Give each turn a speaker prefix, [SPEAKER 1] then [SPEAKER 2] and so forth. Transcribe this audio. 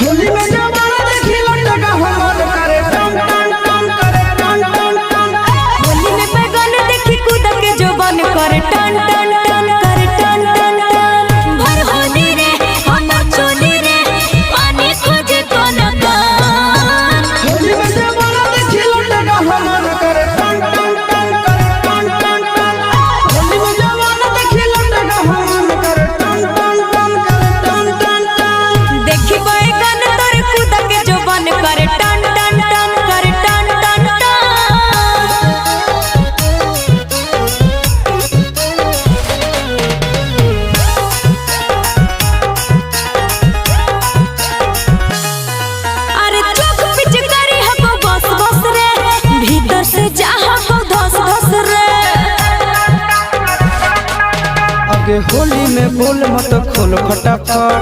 [SPEAKER 1] होली में जवाना देखी लटका हमर करे टन टन टन करे टन टन टन।
[SPEAKER 2] होली में बैगन देखी कूद के जोबन करे टन टन टन करे टन टन टन। भर होली रे हमर चोली रे पानी खोजे कोन कान।
[SPEAKER 1] होली में जवाना देखी लटका हमर करे टन टन टन करे टन टन टन। होली में जवाना देखी लटका हमर करे टन टन टन करे टन टन टन।
[SPEAKER 2] देखी बैगन तोर कूद के जोबन करे टन टन टन करे टन टन टन। अरे चौक पिचकारी हको बस बस रे भीतर से जा हको धस धस रे।
[SPEAKER 1] आगे होली में बोल मत खोल फटाफट।